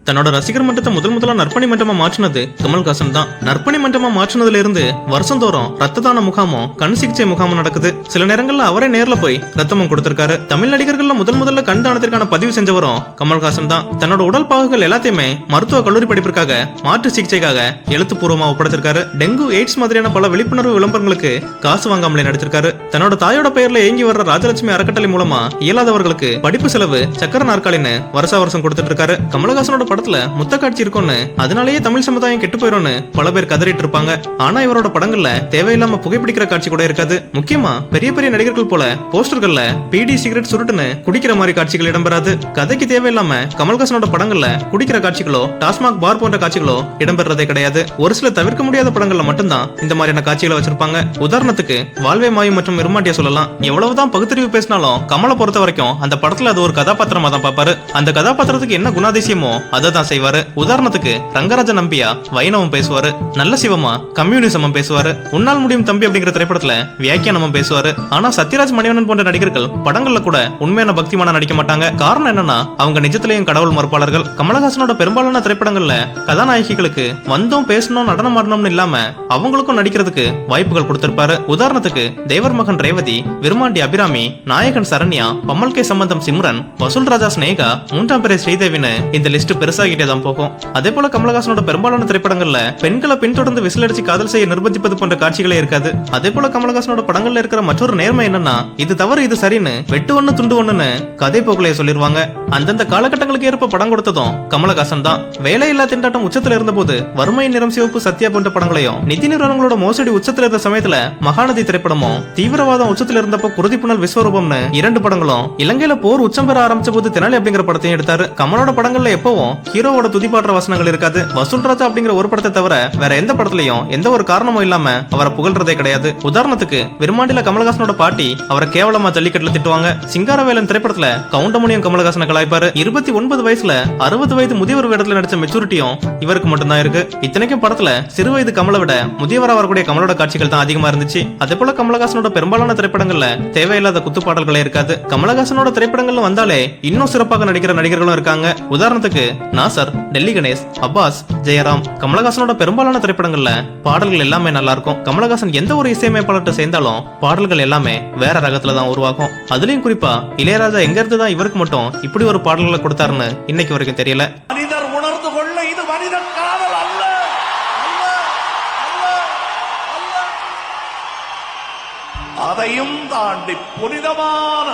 தன்னோட ரசிகர் மன்றத்தை முதலா நற்பணி மன்றமா மாற்றினது கமல்ஹாசன் தான். நற்பணி மன்றமா மாற்றினதுல இருந்து வருஷந்தோறும் ரத்த தான முகாமும் கண் சிகிச்சை முகாமும் நடக்குது. சில நேரங்கள்ல அவரே நேர்ல போய் ரத்தமும் கொடுத்திருக்காரு. தமிழ் நடிகர்கள்ல முதல்ல கண் தானத்திற்கான பதிவு செஞ்சவரும் கமல்ஹாசன் தான். தன்னோட உடல் பாகுகள் எல்லாத்தையுமே மருத்துவ கல்லூரி படிப்பிற்காக மாற்று சிகிச்சைக்காக எழுத்துப்பூர்வமா ஒப்படைச்சிருக்காரு. டெங்கு, எய்ட்ஸ் மாதிரியான பல விழிப்புணர்வு விளம்பரங்களுக்கு காசு வாங்காமலே நடிச்சிருக்காரு. தன்னோட தாயோட பெயர்ல இயங்கி வர்ற ராஜலட்சுமி அறக்கட்டளை மூலமா இயலாதவர்களுக்கு படிப்பு செலவு சக்கர நாற்காலின்னு வருஷம் கொடுத்துட்டு இருக்காரு. கமலஹாசனோட படத்துல முத்த காட்சி இருக்கும்னு, அதனாலேயே தமிழ் சமுதாயம் கெட்டு போயிடும்னு பல பேர் கதறிட்டு இருப்பாங்க. ஆனா இவரோட படங்கள்ல தேவையில்லாம புகைப்பிடிக்கிற காட்சி கூட இருக்காது. முக்கியமா பெரிய பெரிய நடிகர்கள் போல போஸ்டர்கள்ல பீடி, சிகரெட் சுருட்டுன்னு குடிக்கிற மாதிரி காட்சிகள் இடம்பெறாது. கதைக்கு தேவையில்லாம கமல்ஹாசனோட படங்கள்ல குடிக்கிற காட்சிகளோ டாஸ்மாக் பார் போன்ற காட்சிகளோ இடம்பெறதே கிடையாது. ஒரு சில தவிர்க்க முடியாத படங்கள்ல மட்டும்தான் இந்த மாதிரியான காட்சிகளை வச்சிருப்பாங்க. உதாரணத்துக்கு வாழ்வே மாயும் மற்றும் விரும்மாட்டிய சொல்லலாம். எவ்வளவுதான் பகுத்தறிவு பேசினாலும் கமலை பொறுத்த வரைக்கும் அந்த படத்துல அது ஒரு கதாபாத்திரமா தான் பாப்பாரு. அந்த கதாபாத்திரத்துக்கு என்ன குணாதிசயமோ அதை தான் செய்வாரு. உதாரணத்துக்கு ரங்கராஜ நம்பியா வைணவம் பேசுவாரு, நல்ல சிவமா கம்யூனிசமும் பேசுவாரு, உன்னால் முடியும் தம்பி அப்படிங்கிற திரைப்படத்துல வியாக்கியானமும் பேசுவாரு. ஆனா சத்யராஜ், மணிவண்ணன் போன்ற நடிகர்கள் படங்கள்ல கூட உண்மையான பக்திமான நடிக்க மாட்டாங்க. காரணம் என்னன்னா அவங்க நிஜத்திலேயும் கடவுள் மறுப்பாளர்கள். கமலஹாசனோட பெரும்பாலான திரைப்படங்கள்ல கதாநாயகிகளுக்கு வந்தோம் பேசணும் நடனம் ஆடணும்னு இல்லாம அவங்களுக்கும் நடிக்கிறதுக்கு வாய்ப்புகள் கொடுத்திருப்பாரு. உதாரணத்துக்கு தேவர் மகன் ரேவதி, விருமாண்டி அபிராமி, நாயகன் சரண்யா, பம்மல் கே சம்பந்தம் சிம்ரன், வசூல் ராஜா ஸ்னேகா, மூன்றாம் பெரிய ஸ்ரீதேவின்னு இந்த லிஸ்ட் பெருசாகிட்டே தான் போகும். அதே போல கமலஹாசனோட பெரும்பாலான திரைப்படங்கள்ல பெண்களை பின்தொடர்ந்து விசிலடிச்சு காதல் செய்ய நிர்பந்திப்பது போன்ற காட்சிகளே இருக்காது. அதே போல கமலஹாசனோட படங்கள்ல இருக்கிற மற்றொரு நேர்மை என்னன்னா, இது தவறு இது சரின்னு வெட்டு ஒண்ணு துண்டு ஒண்ணுன்னு கதை போக்குலைய சொல்லிருவாங்க. அந்தந்த காலகட்டங்களுக்கு ஏற்ப படம் கொடுத்ததும் கமலஹாசன் தான். வேலையில்லா திண்டாட்டம் உச்சத்துல இருந்த போது வறுமையின் நிறம் சிவப்பு, சத்யா போன்ற படங்களையும், நிதி நிறுவனங்களோட மோசடி உச்சத்துல இருந்த சமயத்துல மகாநதி திரைப்படமும், தீவிரவாதம் உச்சத்துல இருந்தப்போ குருதிப்புணல் விஸ்வரூபம்னு 2 படங்களும், இலங்கையில போர் உச்சம் பெற ஆரம்பிச்ச போது தெனாலி அப்படிங்கிற படத்தையும் எடுத்தாரு. கமலோட படங்கள்ல எப்பவும் ஹீரோவோட துதிப்பாடுற வசனங்கள் இருக்காது. வசூல் ராஜா அப்படிங்கிற ஒரு படத்தை தவிர வேற எந்த படத்துலயும் எந்த ஒரு காரணமும் இல்லாம அவரை புகழ்றதே கிடையாது. உதாரணத்துக்கு விருமாண்டில கமலஹாசனோட பாட்டி அவரை கேவலமா ஜல்லிக்கட்டுல திட்டுவாங்க. சிங்காரவேலன் திரைப்படத்துல கவுண்டமணியும் கமலஹாசனை கலாய்ப்பாரு. 29 வயசுல 60 வயது முதியவர் வேடத்துல நடிச்ச மெச்சூரிட்டியும் இவருக்கு மட்டும்தான் இருக்கு. இத்தனைக்கும் படத்துல சிறு வயது கமலை விட முதியவரா வரக்கூடிய கமலோட காட்சிகள் தான் அதிகமா இருந்துச்சு. அதே போல கமலஹாசனோட பெரும்பாலான திரைப்படங்கள்ல தேவையில்லாத குத்துப்பாடல்களே இருக்காது. கமலஹாசனோட திரைப்படங்கள்ல வந்தாலே இன்னும் சிறப்பாக நடிக்கிற நடிகர்களும் இருக்காங்க. உதாரணத்துக்கு நாசர், டெல்லி கணேஷ், அப்பாஸ், ஜெயராம். கமலஹாசனோட பெரும்பாலான திரைப்படங்கள்ல பாடல்கள் எல்லாமே நல்லா இருக்கும். கமலஹாசன் எந்த ஒரு இசையமைப்பாளர்கிட்ட சேர்ந்தாலும் பாடல்கள் எல்லாமே வேற ரகத்துல தான் உருவாகும். அதுலயும் குறிப்பா இளையராஜா எங்க இருந்து தான் இவருக்கு மட்டும் இப்படி ஒரு பாடல்களை கொடுத்தாருன்னு இன்னைக்கு வரைக்கும் தெரியல. மனிதர் உணர்ந்து கொள்ள இது மனித காதல் அல்ல, அதையும் தாண்டி புனிதமான